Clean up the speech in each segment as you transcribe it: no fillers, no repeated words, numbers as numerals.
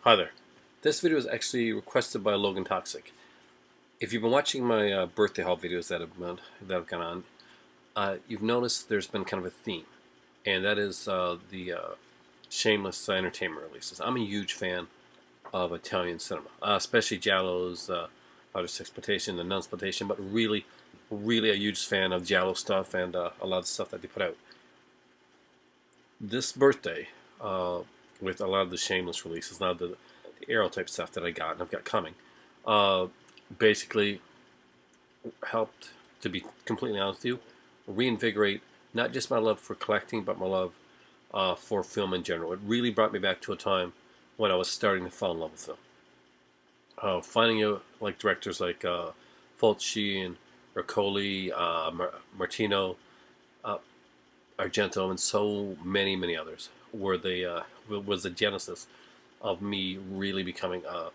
Hi there. This video is actually requested by Logan Toxic. If you've been watching my birthday haul videos that have gone on, you've noticed there's been kind of a theme, and that is the Shameless entertainment releases. I'm a huge fan of Italian cinema, especially Giallo's, Sexploitation and non-exploitation, but really a huge fan of Giallo stuff and a lot of stuff that they put out. This birthday, with a lot of the Shameless releases, now the Arrow type stuff that I got and I've got coming, uh, basically helped, to be completely honest with you, reinvigorate not just my love for collecting, but my love for film in general. It really brought me back to a time when I was starting to fall in love with film. Finding out like directors like Fulci and Ercoli, Martino, uh, Argento, and so many others was the genesis of me really becoming a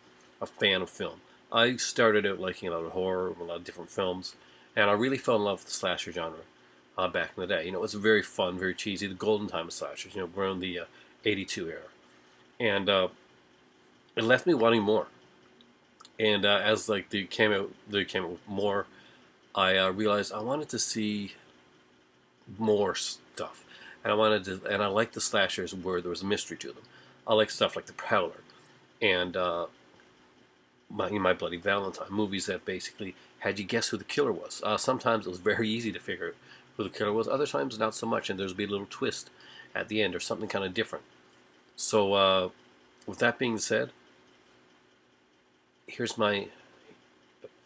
fan of film. I started out liking a lot of horror, a lot of different films, and I really fell in love with the slasher genre back in the day. It was very fun, very cheesy, the golden time of slashers. Around the '82 era, and it left me wanting more. And as like they came out with more, I realized I wanted to see more stuff, and I liked the slashers where there was a mystery to them. I like stuff like The Prowler and my Bloody Valentine, movies that basically had you guess who the killer was. Sometimes it was very easy to figure out who the killer was. Other times not so much, and there's be a little twist at the end or something kind of different. So with that being said, here's my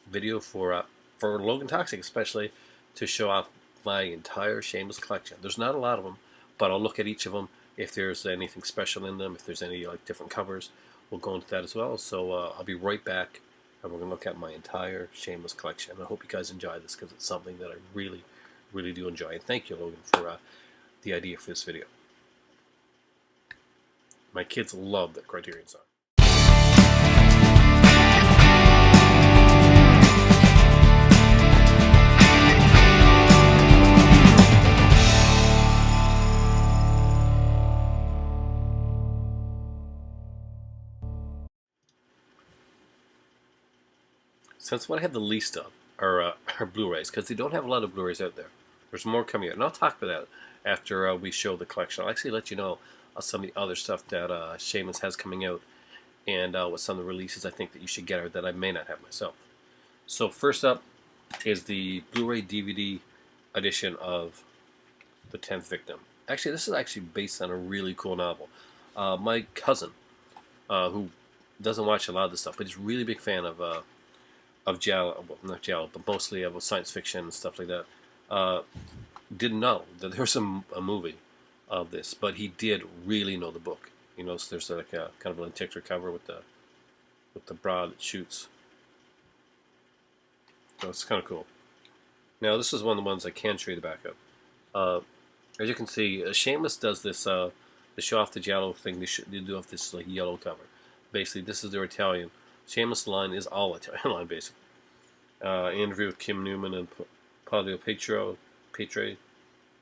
video for Logan Toxic, especially to show off my entire Shameless collection. There's not a lot of them, but I'll look at each of them. If there's anything special in them, if there's any like different covers, we'll go into that as well. So I'll be right back, and we're gonna look at my entire Shameless collection. I hope you guys enjoy this because it's something that I really do enjoy. And thank you, Logan, for the idea for this video. My kids love the Criterion song. Since what I have the least of are Blu-rays, because they don't have a lot of Blu-rays out there. There's more coming out, and I'll talk about that after we show the collection. I'll actually let you know some of the other stuff that Shameless has coming out, and what some of the releases I think that you should get or that I may not have myself. So first up is the Blu-ray DVD edition of The 10th Victim. Actually, this is actually based on a really cool novel. My cousin, who doesn't watch a lot of this stuff, but he's a really big fan of Giallo, well, not Giallo, but mostly of science fiction and stuff like that, didn't know that there was a movie of this, but he did really know the book. So there's like a kind of a lenticular cover with the bra that shoots. So it's kind of cool. Now this is one of the ones I can show you the back of. As you can see, Shameless does this. They show off the Giallo thing. They do have this like yellow cover. Basically, this is their Italian. Shameless line is all Italian line, basically. Interview with Kim Newman and Claudio Petre,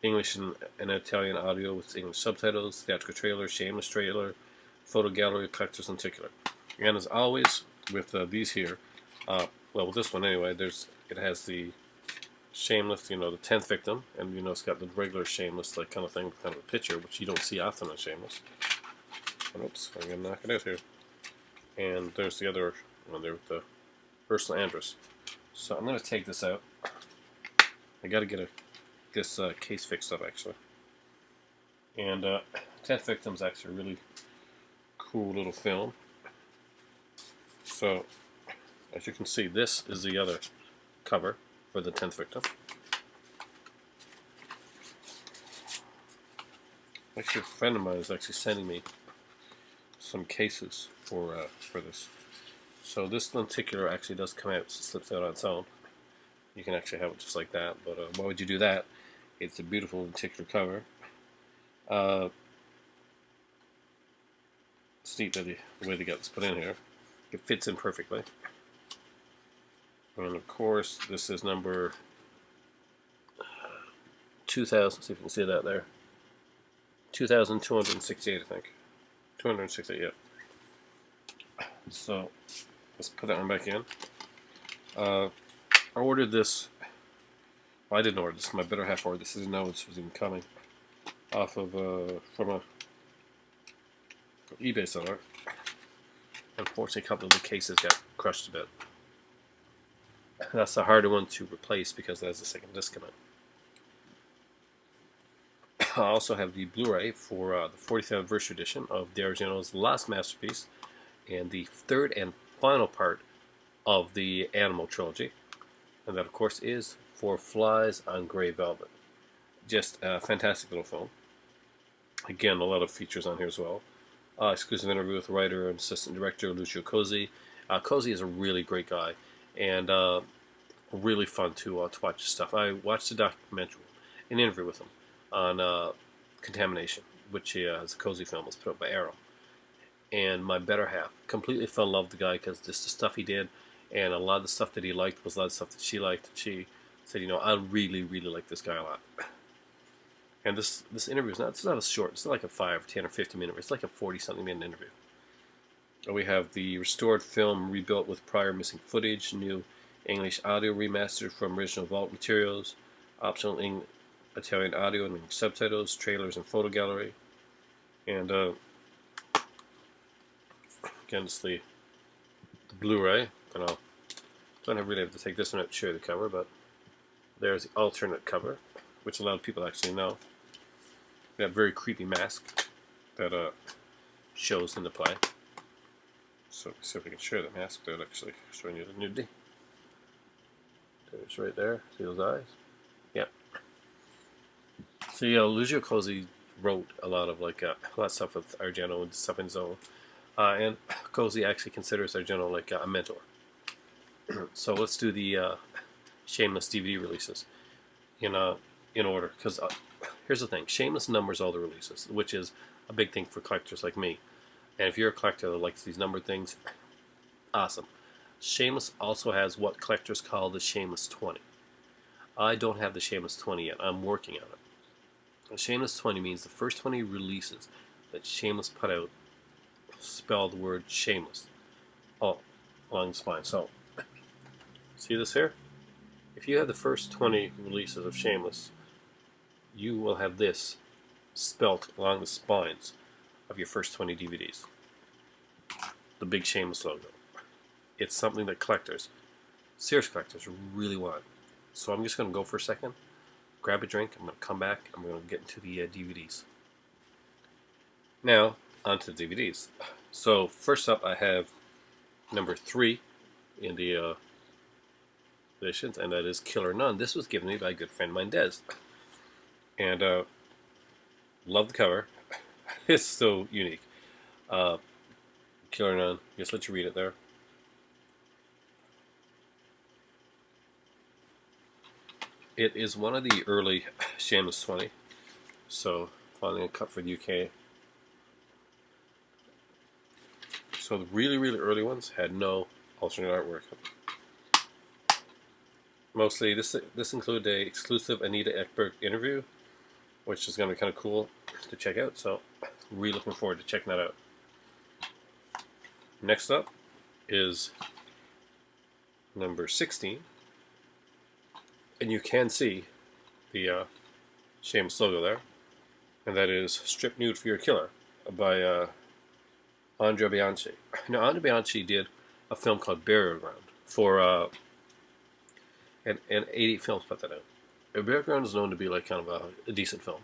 English and Italian audio with English subtitles, theatrical trailer, Shameless trailer, photo gallery, collector's lenticular. And as always, with these here, well, with this one anyway, it has the Shameless, the 10th victim, and it's got the regular Shameless like kind of thing, kind of a picture, which you don't see often on Shameless. And oops, I'm gonna knock it out here. And there's the other one there with the Ursula Andress. So I'm going to take this out. I got to get this case fixed up, actually. And 10th Victim's actually a really cool little film. So, as you can see, this is the other cover for the 10th Victim. Actually, a friend of mine is actually sending me some cases for this. So this lenticular actually does come out, so it slips out on its own. You can actually have it just like that, but why would you do that? It's a beautiful lenticular cover. It's neat that the way they got this put in here. It fits in perfectly. And of course, this is number 2000, see if you can see that there. 2,268, I think. 268, yeah. So let's put that one back in. I ordered this. Well, I didn't order this. My better half ordered this. I didn't know this was even coming. Off of from a eBay seller. Unfortunately, a couple of the cases got crushed a bit. That's the harder one to replace because it has a second disc in it. I also have the Blu-ray for the 40th anniversary edition of D'Argento's last masterpiece and the third and final part of the Animal trilogy. And that, of course, is For Flies on Grey Velvet. Just a fantastic little film. Again, a lot of features on here as well. Exclusive interview with writer and assistant director Lucio Cosi. Cosi is a really great guy and really fun to watch his stuff. I watched a documentary, an interview with him on Contamination, which is a Cosi film, was put up by Arrow. And my better half completely fell in love with the guy because just the stuff he did, and a lot of the stuff that he liked was a lot of stuff that she liked. She said, you know, I really, really like this guy a lot. And this interview is it's not a short. It's not like a 5, 10, or 15-minute. It's like a 40-something minute interview. And we have the restored film rebuilt with prior missing footage, new English audio remastered from original vault materials, optional Italian audio and subtitles, trailers, and photo gallery. And again, it's the Blu-ray. And I don't really have to take this one out to show you the cover, but there's the alternate cover, which a lot of people actually know. That very creepy mask that shows in the play. So let's see if we can share the mask without actually showing you the nudity. There's right there. See those eyes? Yeah. So yeah, Lucio Cosi wrote a lot of a lot of stuff with Argento and stuff in his own. And Cosi actually considers Argento like a mentor. So let's do the Shameless DVD releases in order, because here's the thing: Shameless numbers all the releases, which is a big thing for collectors like me. And if you're a collector that likes these numbered things, awesome. Shameless also has what collectors call the Shameless 20. I don't have the Shameless 20 yet. I'm working on it. The Shameless 20 means the first 20 releases that Shameless put out spell the word Shameless all along the spine. So, see this here? If you have the first 20 releases of Shameless, you will have this spelt along the spines of your first 20 DVDs. The big Shameless logo. It's something that collectors, serious collectors, really want. So I'm just going to go for a second, grab a drink, I'm going to come back, I'm going to get into the DVDs. Now, onto the DVDs. So first up I have number 3 in the editions, and that is Killer Nun. This was given to me by a good friend of mine, Des. And love the cover. It's so unique. Killer Nun. Just let you read it there. It is one of the early Shameless 20. So finally a cut for the UK. So the really, really early ones had no alternate artwork. Mostly, this included a exclusive Anita Ekberg interview, which is going to be kind of cool to check out. So, really looking forward to checking that out. Next up is number 16, and you can see the Shameless logo there, and that is "Strip Nude for Your Killer" by Andrea Bianchi. Now, Andrea Bianchi did a film called Burial Ground for and 88 films put that out. Burial Ground is known to be like kind of a decent film.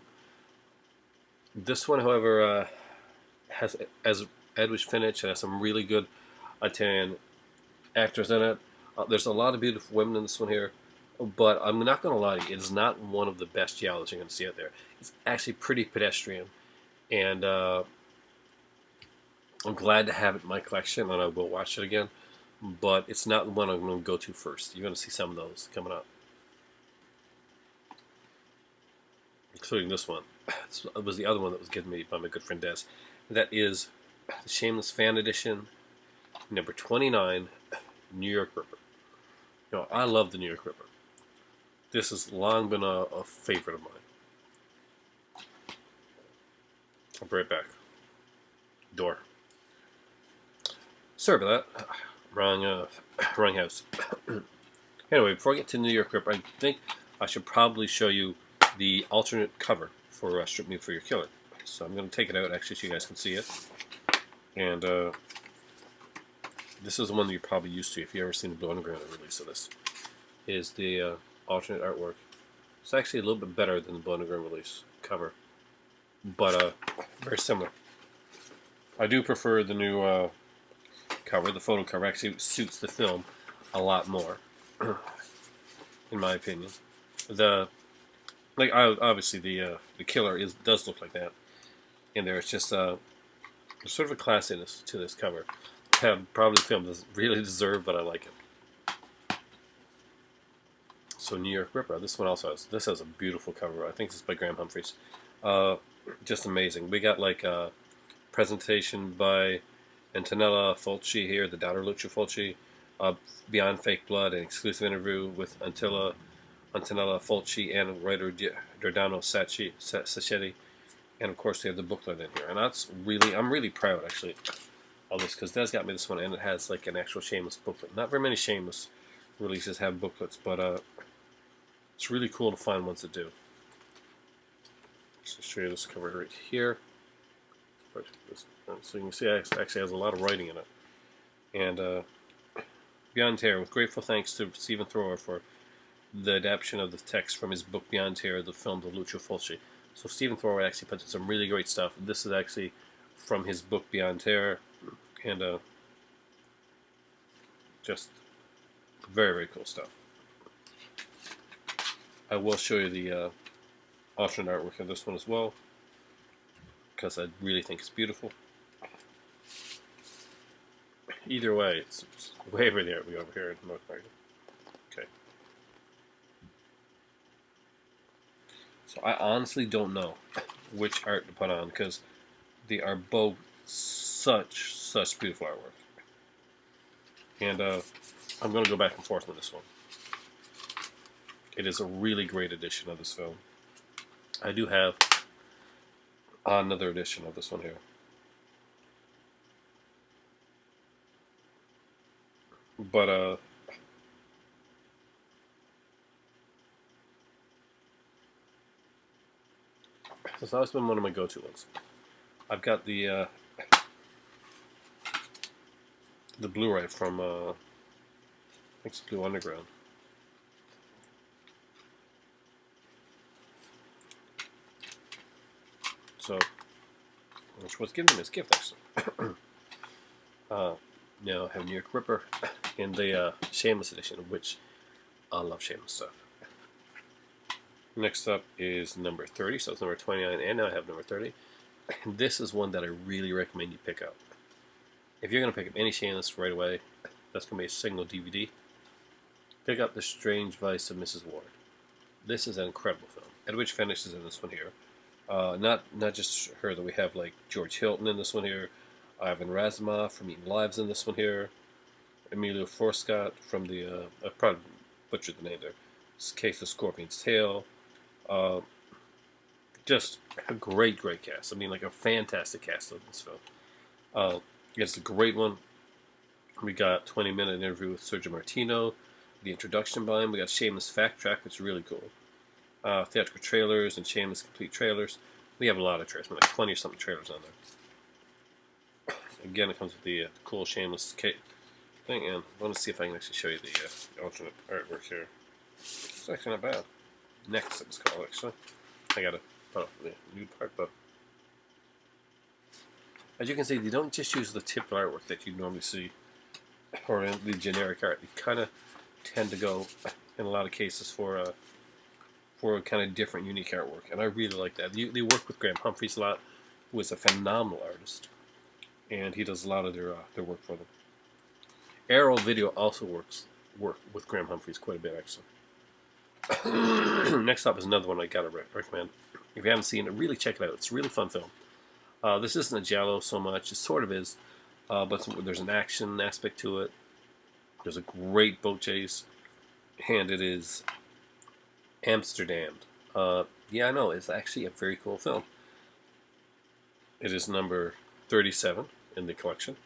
This one, however, has as Edwidge Finch and has some really good Italian actors in it. There's a lot of beautiful women in this one here, but I'm not going to lie to you, it is not one of the best giallos you're going to see out there. It's actually pretty pedestrian, and I'm glad to have it in my collection, and I will watch it again. But it's not the one I'm going to go to first. You're going to see some of those coming up, including this one. This was the other one that was given me by my good friend Des. That is the Shameless Fan Edition, number 29, New York Ripper. You know, I love the New York Ripper. This has long been a favorite of mine. I'll be right back. Door. Sorry about that. Wrong, wrong house. Anyway, before I get to New York Ripper, I think I should probably show you the alternate cover for Strip Me for Your Killer. So I'm going to take it out actually so you guys can see it. And this is the one that you're probably used to if you've ever seen the Blue Underground release of this. Is the alternate artwork. It's actually a little bit better than the Blue Underground release cover, but very similar. I do prefer the new cover. The photo cover actually suits the film a lot more, in my opinion. Obviously the killer does look like that, and there's just sort of a classiness to this cover. Probably the film doesn't really deserve, but I like it. So New York Ripper. This one also has a beautiful cover. I think this is by Graham Humphreys. Just amazing. We got like a presentation by Antonella Fulci here, the daughter Lucio Fulci. Beyond Fake Blood, an exclusive interview with Antonella Fulci and writer Deodato Sacchetti. And of course, they have the booklet in here. And I'm really proud actually of this because Des got me this one, and it has like an actual Shameless booklet. Not very many Shameless releases have booklets, but it's really cool to find ones that do. Just show you this cover right here. So you can see it actually has a lot of writing in it. And Beyond Terror, with grateful thanks to Stephen Thrower for the adaptation of the text from his book Beyond Terror, the film to Lucio Fulci. So Stephen Thrower actually puts in some really great stuff. This is actually from his book Beyond Terror, and just very, very cool stuff. I will show you the alternate artwork of this one as well, because I really think it's beautiful. Either way, it's way over there. We over here in North America. Okay. So I honestly don't know which art to put on because they are both such beautiful artwork. And I'm going to go back and forth on this one. It is a really great edition of this film. I do have another edition of this one here. But it's always been one of my go-to ones. I've got the Blu-ray from I think it's Blue Underground. So, which was given to me as a gift actually. Now I have New York Ripper in the Shameless edition, which I love Shameless stuff. Next up is number 30, so it's number 29, and now I have number 30. And this is one that I really recommend you pick up. If you're going to pick up any Shameless right away, that's going to be a single DVD. Pick up The Strange Vice of Mrs. Ward. This is an incredible film. Edwidge Fenech is in this one here. Not just her, that we have like George Hilton in this one here. Ivan Razumov from Eating Lives in this one here. Emilio Forscott from the I probably butchered the name there. Case of Scorpion's Tail. Just a great cast. I mean, like a fantastic cast of this film. It's a great one. We got 20-minute interview with Sergio Martino. The introduction by him. We got Shameless Fact Track, which is really cool. Theatrical trailers and Shameless complete trailers. We have a lot of trailers, like 20 or something trailers on there. Again, it comes with the cool Shameless thing, and I want to see if I can actually show you the alternate artwork here. It's actually not bad. Next, it's called actually. I gotta put up the new part, but as you can see, they don't just use the typical artwork that you normally see, or the generic art. They kind of tend to go, in a lot of cases, for a kind of different, unique artwork, and I really like that. They work with Graham Humphreys a lot, who is a phenomenal artist, and he does a lot of their work for them. Arrow Video also work with Graham Humphreys quite a bit, actually. Next up is another one I gotta recommend. If you haven't seen it, really check it out. It's a really fun film. This isn't a giallo so much. It sort of is, but there's an action aspect to it. There's a great boat chase, and it is Amsterdam. Yeah, I know. It's actually a very cool film. It is number 37 in the collection.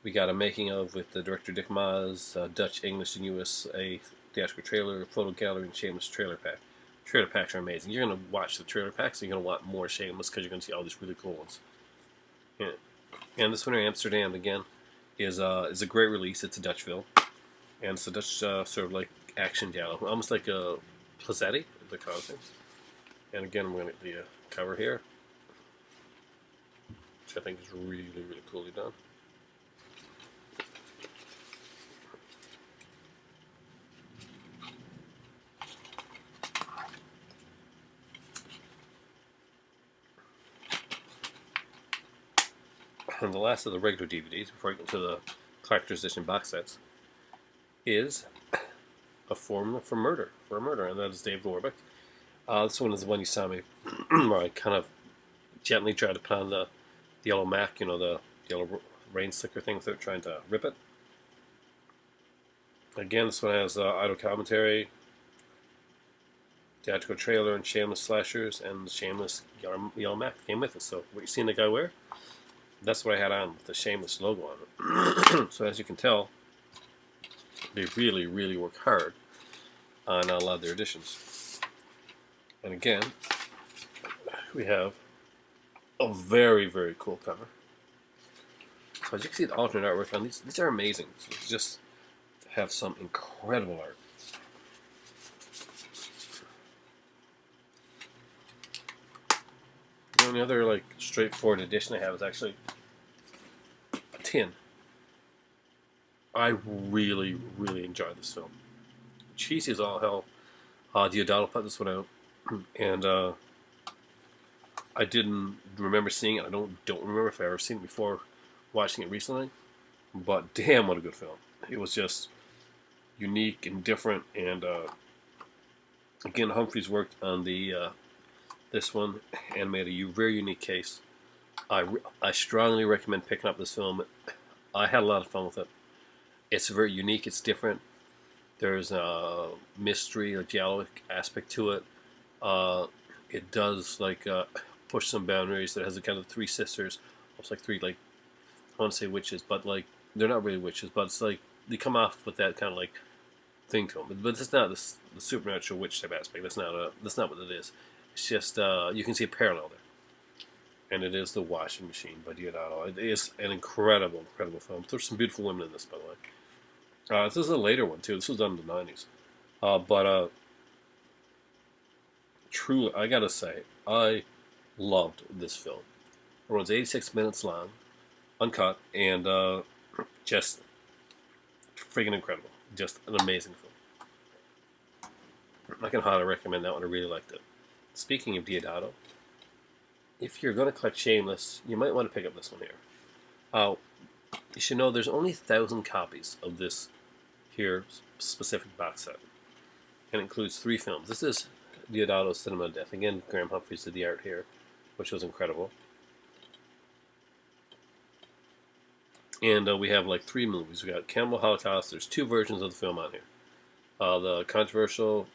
We got a making of with the director Dick Maas, Dutch, English, and USA theatrical trailer, photo gallery, and Shameless trailer pack. Trailer packs are amazing. You're going to watch the trailer packs, and you're going to want more Shameless because you're going to see all these really cool ones. Yeah. And this one in Amsterdam, again, is a great release. It's a Dutch film. And it's a Dutch sort of like action giallo, almost like a Plazetti, the kind of thing. And again, we're going to get the cover here, which I think is really, really coolly done. And the last of the regular DVDs, before I get to the collector's edition box sets, is A Formula for a Murder, and that is David Warbeck. This one is the one you saw me, where I kind of gently tried to put on the yellow Mac, the yellow rain slicker thing without trying to rip it. Again, this one has idle commentary, theatrical trailer, and Shameless slashers, and the Shameless yellow Mac came with it. So what you seen the guy wear? That's what I had on with the Shameless logo on it. So as you can tell, they really, really work hard on a lot of their editions. And again, we have a very, very cool cover. So as you can see the alternate artwork on these are amazing. So just have some incredible art. The only other like straightforward edition I have is actually a tin. I really, really enjoyed this film. Cheesy as all hell. Deodato put this one out, and I didn't remember seeing it. I don't remember if I ever seen it before watching it recently. But damn, what a good film! It was just unique and different, and again, Humphreys worked on the this one and made a very unique case. I strongly recommend picking up this film. I had a lot of fun with it. It's very unique. It's different. There's a mystery, a giallo aspect to it. It does like push some boundaries. It has a kind of three sisters, almost like three like I want to say witches, but like they're not really witches. But it's like they come off with that kind of like thing to them. But it's not the supernatural witch type aspect. That's not what it is. It's just you can see a parallel there. And it is The Washing Machine by Deodato. It is an incredible, incredible film. There's some beautiful women in this, by the way. This is a later one, too. This was done in the 90s. But truly, I gotta say, I loved this film. It runs 86 minutes long, uncut, and just freaking incredible. Just an amazing film. I can highly recommend that one. I really liked it. Speaking of Deodato, if you're going to collect Shameless, you might want to pick up this one here. You should know there's only 1,000 copies of this here specific box set. And it includes 3 films. This is Deodato's Cinema of Death. Again, Graham Humphreys did the art here, which was incredible. And we have like 3 movies. We got Cannibal Holocaust. There's 2 versions of the film on here. The controversial,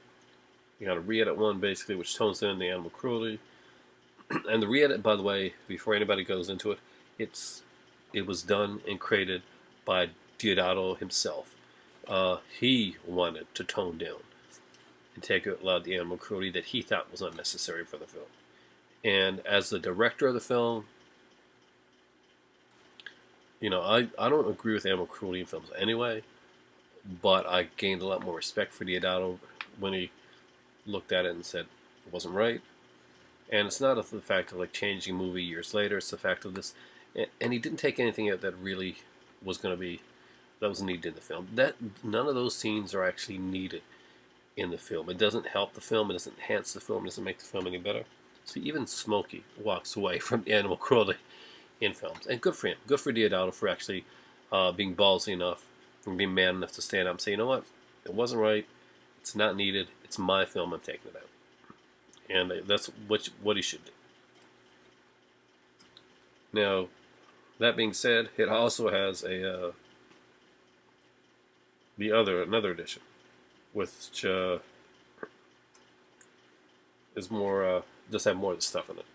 you got a re-edit one basically, which tones in the animal cruelty. And the re-edit, by the way, before anybody goes into it, it was done and created by Deodato himself. He wanted to tone down and take out a lot of the animal cruelty that he thought was unnecessary for the film. And as the director of the film, I don't agree with animal cruelty in films anyway, but I gained a lot more respect for Deodato when he looked at it and said it wasn't right. And it's not the fact of like changing a movie years later. It's the fact of this, and he didn't take anything out that really was going to be that was needed in the film. That none of those scenes are actually needed in the film. It doesn't help the film. It doesn't enhance the film. It doesn't make the film any better. So even Smokey walks away from animal cruelty in films, and good for him. Good for Deodato for actually being ballsy enough and being man enough to stand up and say, you know what, it wasn't right. It's not needed. It's my film. I'm taking it out. And that's what he should do. Now, that being said, it also has another edition, which is more does have more of the stuff in it.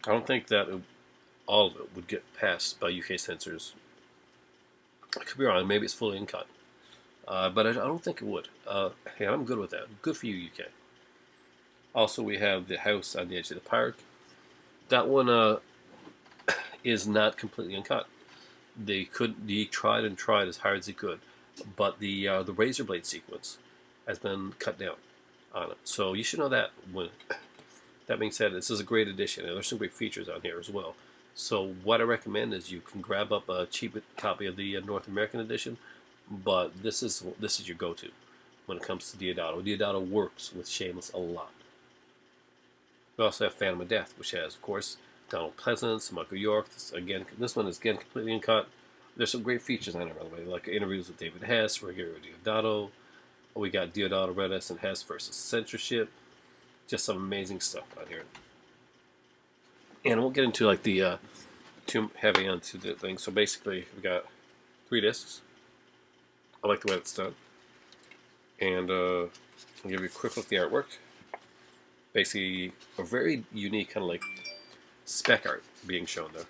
I don't think that all of it would get passed by UK censors I could be wrong. Maybe it's fully uncut. But I don't think it would. Hey, I'm good with that. Good for you, UK. Also, we have the house on the edge of the park. That one is not completely uncut. They tried and tried as hard as they could, but the razor blade sequence has been cut down on it. So you should know that. When that being said, this is a great addition, and there's some great features on here as well. So what I recommend is you can grab up a cheap copy of the North American edition, but this is your go-to when it comes to Deodato. Deodato works with Shameless a lot. We also have Phantom of Death, which has, of course, Donald Pleasance, Michael York. This one is again completely uncut. There's some great features on it, by the way, like interviews with David Hess, Rogerio Deodato. We got Deodato, Redis, and Hess versus censorship. Just some amazing stuff on here. And we'll get into like the too heavy onto the thing. So basically, we got 3 discs. I like the way it's done. And I'll give you a quick look at the artwork. Basically, a very unique kind of like spec art being shown there.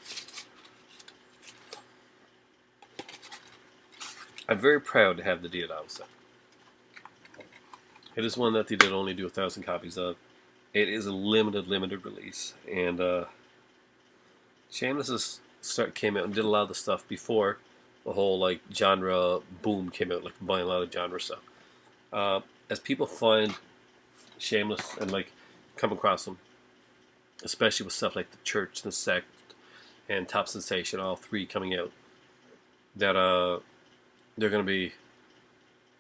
I'm very proud to have the Deodato set. It is one that they did only do 1,000 copies of. It is a limited release, and Shameless came out and did a lot of the stuff before the whole like genre boom came out, like buying a lot of genre stuff. As people find Shameless and like come across them, especially with stuff like the Church, the Sect, and Top Sensation, all 3 coming out, that they're going to be,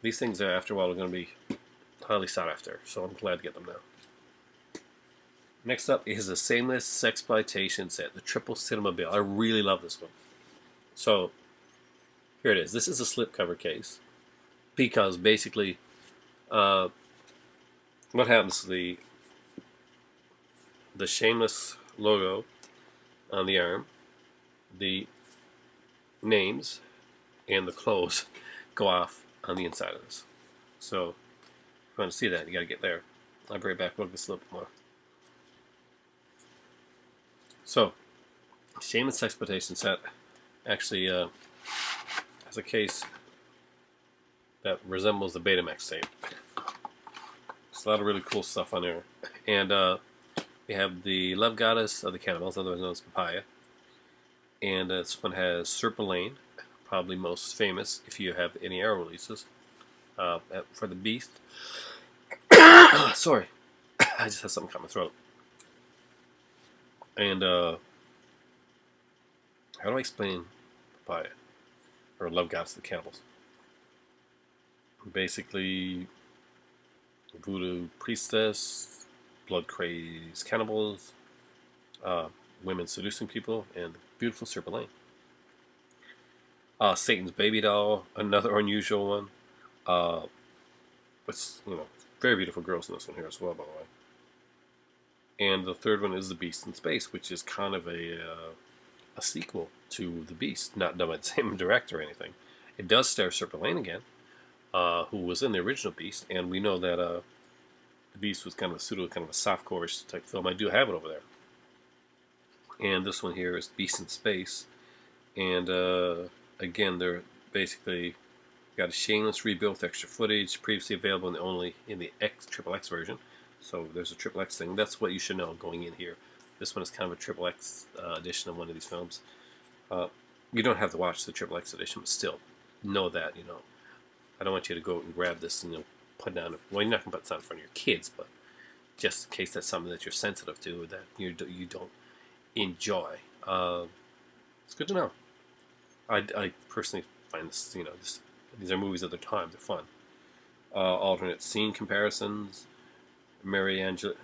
these things are after a while are going to be highly sought after. So I'm glad to get them now. Next up is the Shameless Sexploitation set, the triple cinema bill. I really love this one. So here it is. This is a slipcover case because basically, what happens is the Shameless logo on the arm, the names, and the clothes go off on the inside of this. So if you want to see that, you got to get there. I'll bring it back. Look at this a little bit more. So, Shameless Sexploitation set actually has a case that resembles the Betamax tape. There's a lot of really cool stuff on there. And we have the Love Goddess of the Cannibals, otherwise known as Papaya. And this one has Serpalane, probably most famous if you have any Arrow releases. For the Beast. Sorry, I just had something caught my throat. And how do I explain Papaya? Or Love Goddess of the Cannibals? Basically, voodoo priestess, blood-crazed cannibals, women seducing people, and beautiful Serpalane. Satan's Baby Doll, another unusual one. It's, very beautiful girls in this one here as well, by the way. And the third one is The Beast in Space, which is kind of a sequel to The Beast, not done by the same director or anything. It does star Serpalane again, who was in the original Beast, and we know that The Beast was kind of a softcore-ish type film. I do have it over there. And this one here is Beast in Space, and again, they're basically got a Shameless rebuilt extra footage, previously available only in the XXX version. So there's a XXX thing. That's what you should know going in here. This one is kind of a XXX edition of one of these films. You don't have to watch the XXX edition, but still, know that, I don't want you to go and grab this and put it on. Well, you're not going to put this on in front of your kids, but just in case that's something that you're sensitive to, that you don't enjoy. It's good to know. I personally find this, these are movies of their time. They're fun. Alternate scene comparisons. Mary Angela,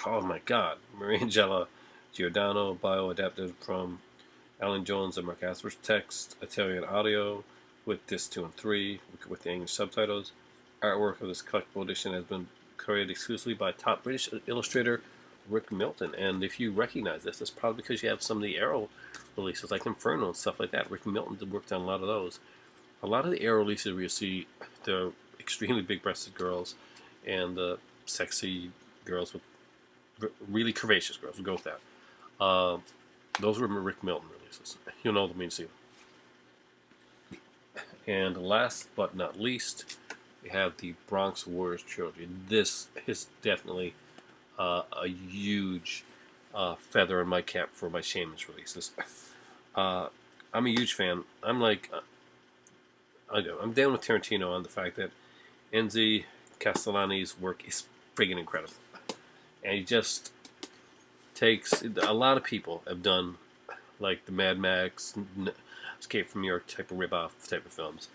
oh my God, Mary Angela Giordano, bio-adapted from Alan Jones and Mark Asper's text, Italian audio with disc 2 and 3 with the English subtitles. Artwork of this collectible edition has been created exclusively by top British illustrator Rick Milton. And if you recognize this, it's probably because you have some of the Arrow releases like Inferno and stuff like that. Rick Milton worked on a lot of those. A lot of the Arrow releases where you see the extremely big-breasted girls and the sexy girls with really curvaceous girls. We'll go with that. Those were Rick Milton releases. You'll know them when you see them. And last but not least, we have the Bronx Warriors trilogy. This is definitely a huge feather in my cap for my Shameless releases. I'm a huge fan. I'm down with Tarantino on the fact that Enzi Castellani's work is friggin' incredible. And he just takes... A lot of people have done like the Mad Max, Escape from New York type of rip-off type of films.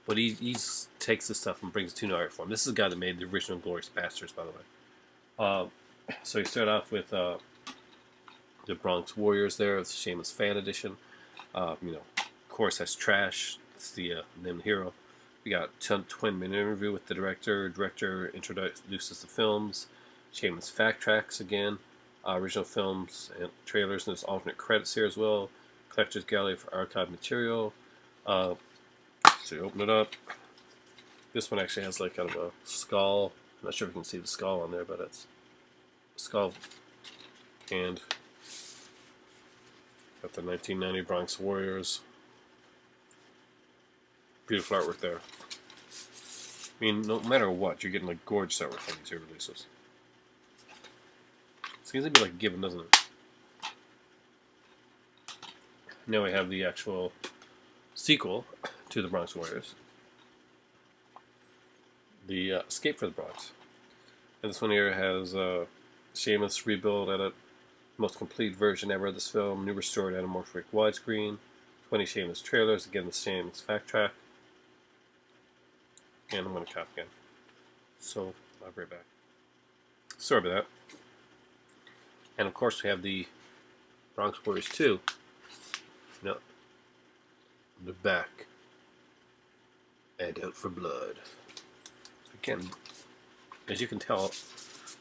But he takes this stuff and brings it to an art form. This is the guy that made the original Glorious Bastards, by the way. So he started off with the Bronx Warriors there, the Shameless Fan Edition. Of course, that's Trash. It's the name of the hero. We got a 20-minute interview with the director. Director introduces the films. Shameless Fact Tracks again. Original films and trailers, and there's alternate credits here as well. Collector's Gallery for archive material. So you open it up. This one actually has like kind of a skull. I'm not sure if you can see the skull on there, but it's a skull. And got the 1990 Bronx Warriors. Beautiful artwork there. I mean, no matter what, you're getting like gorgeous artwork on these releases. Seems to be like a given, doesn't it? Now we have the actual sequel to the Bronx Warriors. The Escape for the Bronx. And this one here has Shameless rebuild edit. Most complete version ever of this film. New restored anamorphic widescreen. 20 Shameless trailers. Again, the Shameless fact track. And I'm going to cop again. So, I'll be right back. Sorry about that. And of course, we have the Bronx Warriors 2. No. They're back. And out for blood. Again, as you can tell,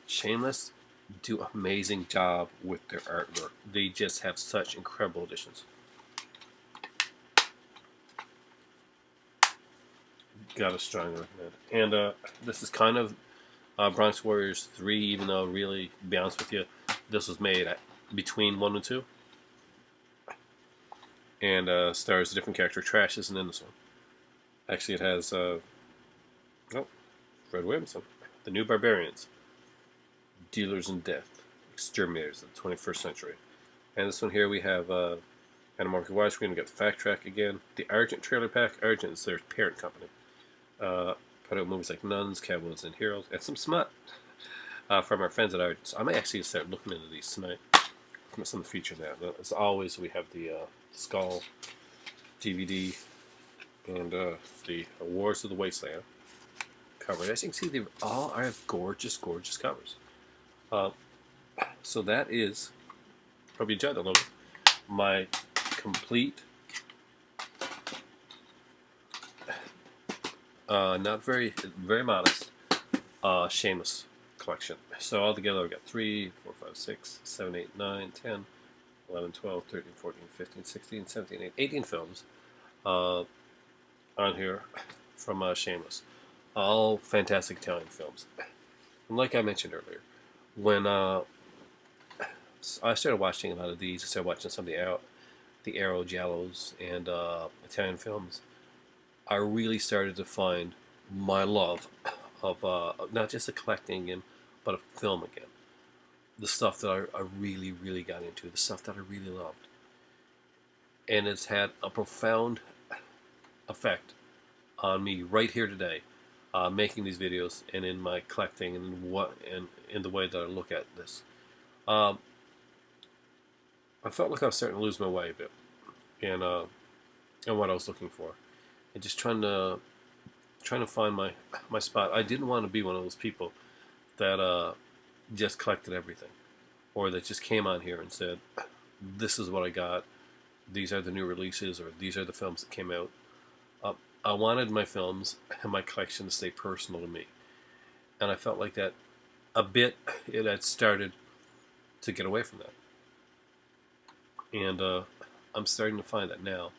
Shameless do an amazing job with their artwork. They just have such incredible editions. Got a strong recommend. And this is kind of Bronx Warriors 3, even though, really, to be honest with you, this was made between 1 and 2. And stars a different character. Trash isn't in this one. Actually, it has Fred Williamson, The New Barbarians, Dealers in Death, Exterminators of the 21st Century. And this one here we have anamorphic widescreen. We got the fact track again. The Argent trailer pack. Argent is their parent company. Put out movies like Nuns, Cowboys, and Heroes, and some smut from our friends at Argent. So I might actually start looking into these tonight. Some of the features now. As always, we have the Skull DVD and the Wars of the Wasteland cover. As you can see, they all are gorgeous, gorgeous covers. So that is, hope you enjoyed that, Logan, my complete, not very modest, Shameless collection. So altogether I've got 3, 4, 5, 6, 7, 8, 9, 10, 11, 12, 13, 14, 15, 16, 17, 18 films on here from Shameless. All fantastic Italian films. And like I mentioned earlier, when I started watching a lot of these, I started watching some of the Arrow Giallos and Italian films, I really started to find my love of not just a collecting again, but a film again. The stuff that I really, really got into, the stuff that I really loved. And it's had a profound effect on me right here today, making these videos and in my collecting and in the way that I look at this. I felt like I was starting to lose my way a bit in what I was looking for, and just trying to find my spot. I didn't want to be one of those people that just collected everything, or that just came on here and said, "This is what I got. These are the new releases, or these are the films that came out." I wanted my films and my collection to stay personal to me, and I felt like that a bit. It had started to get away from that, and I'm starting to find that now.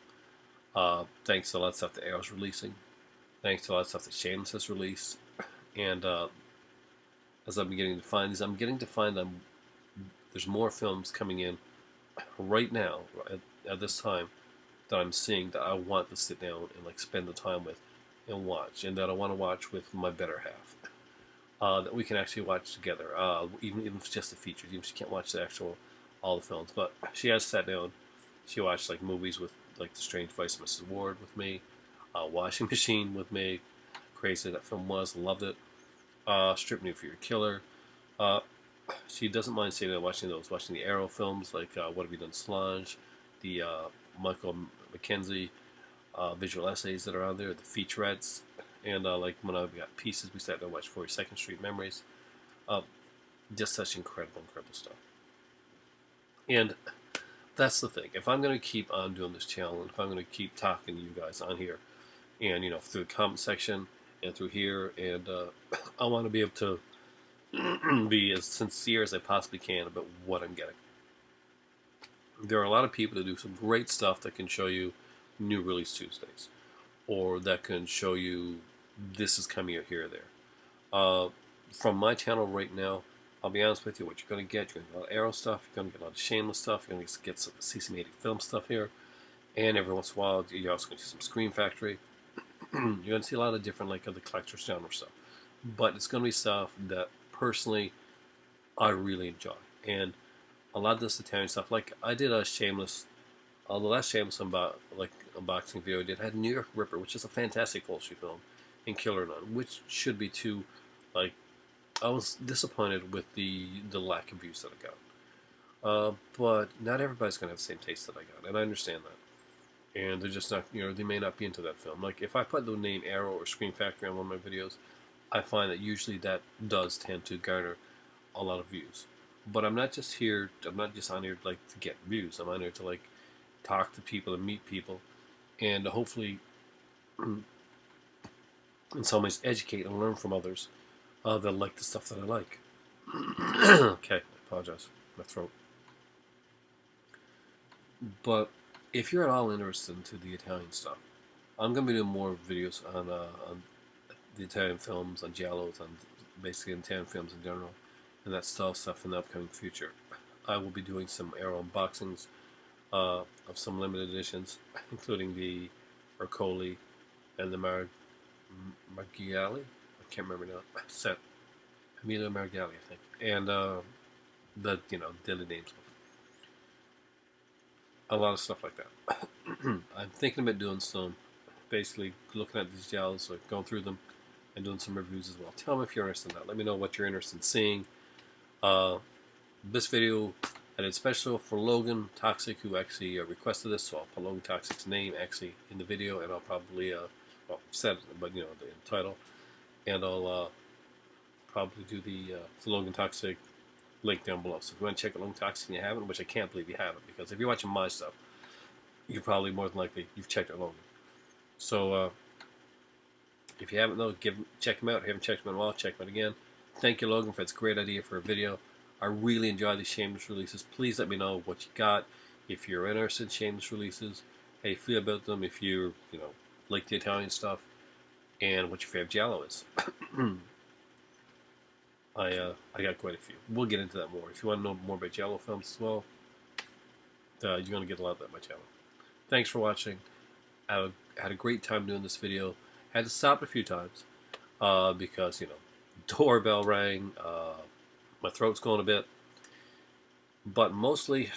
Thanks to a lot of stuff that Arrow's releasing, thanks to a lot of stuff that Shameless has released, and as I'm beginning to find these, I'm getting to find them. There's more films coming in right now at this time that I'm seeing that I want to sit down and like spend the time with and watch, and that I want to watch with my better half. That we can actually watch together, even if it's just the features. Even if she can't watch the actual all the films, but she has sat down. She watched like movies with like The Strange Vice of Mrs. Ward with me, Washing Machine with me. Crazy that film was, loved it. Strip New for Your Killer. Uh, she doesn't mind sitting there watching those, watching the Arrow films like What Have You Done, Solange, the Michael Mackenzie visual essays that are on there, the featurettes, and like when I've got Pieces, we sat there and watched 42nd Street Memories. Uh, just such incredible, incredible stuff. And that's the thing. If I'm going to keep on doing this channel, and if I'm going to keep talking to you guys on here, and through the comment section and through here, and I want to be able to be as sincere as I possibly can about what I'm getting. There are a lot of people that do some great stuff that can show you new release Tuesdays, or that can show you this is coming out here or there. From my channel right now, I'll be honest with you, what you're going to get, you're going to get a lot of Arrow stuff, you're going to get a lot of Shameless stuff, you're going to get some CC80 film stuff here, and every once in a while, you're also going to see some Scream Factory. You're going to see a lot of different, like, of the collector's genre stuff. But it's going to be stuff that, personally, I really enjoy. And a lot of this Italian stuff, like, I did a Shameless, the last Shameless unboxing video I did had New York Ripper, which is a fantastic upholstery film, and Killer Nun, which should be too, like, I was disappointed with the lack of views that I got. But not everybody's going to have the same taste that I got, and I understand that. And they're just not, they may not be into that film. Like, if I put the name Arrow or Scream Factory on one of my videos, I find that usually that does tend to garner a lot of views. But I'm not just on here, like, to get views. I'm on here to, like, talk to people and meet people, and to hopefully, in some ways, educate and learn from others that like the stuff that I like. Okay, I apologize. My throat. But if you're at all interested into the Italian stuff, I'm going to be doing more videos on the Italian films, on giallos, on basically Italian films in general, and that stuff in the upcoming future. I will be doing some Arrow unboxings of some limited editions, including the Ercole and the Margiali. I can't remember now. Set Emilio Margiali, I think, and the Daily Names. A lot of stuff like that. I'm thinking about doing some, basically looking at these giallos, like going through them, and doing some reviews as well. Tell me if you're interested in that. Let me know what you're interested in seeing. This video I did special for Logan Toxic, who actually requested this, so I'll put Logan Toxic's name actually in the video, and I'll probably set it, but the title, and I'll probably do the Logan Toxic link down below. So if you want to check out Logan Toxic and you haven't, which I can't believe you haven't, because if you're watching my stuff, you're probably more than likely you've checked out Logan. So if you haven't though, check him out. If you haven't checked him out in a while, check him out again. Thank you, Logan, for its great idea for a video. I really enjoy these Shameless releases. Please let me know what you got. If you're interested in Shameless releases, how you feel about them, if you like the Italian stuff, and what your favorite giallo is. I got quite a few. We'll get into that more. If you want to know more about giallo films as well, you're going to get a lot of that on my channel. Thanks for watching. I had a great time doing this video. Had to stop a few times because, doorbell rang, my throat's going a bit. But mostly,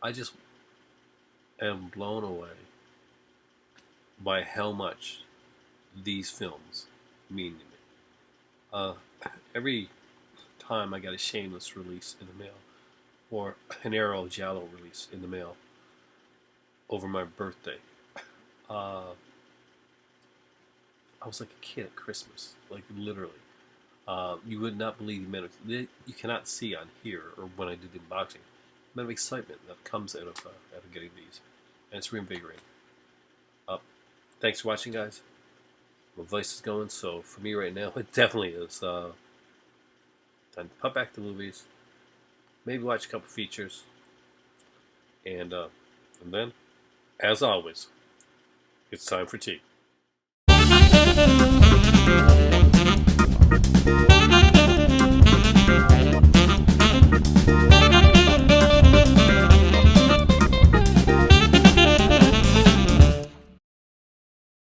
I just am blown away by how much these films mean to me. Every time I got a Shameless release in the mail, or an Arrow giallo release in the mail over my birthday, I was like a kid at Christmas, like literally. You would not believe the amount of, you cannot see on here, or when I did the unboxing, the amount of excitement that comes out of getting these, and it's reinvigorating. Thanks for watching, guys. My voice is going, so for me right now, it definitely is time to put back the movies, maybe watch a couple features, and then, as always, it's time for tea.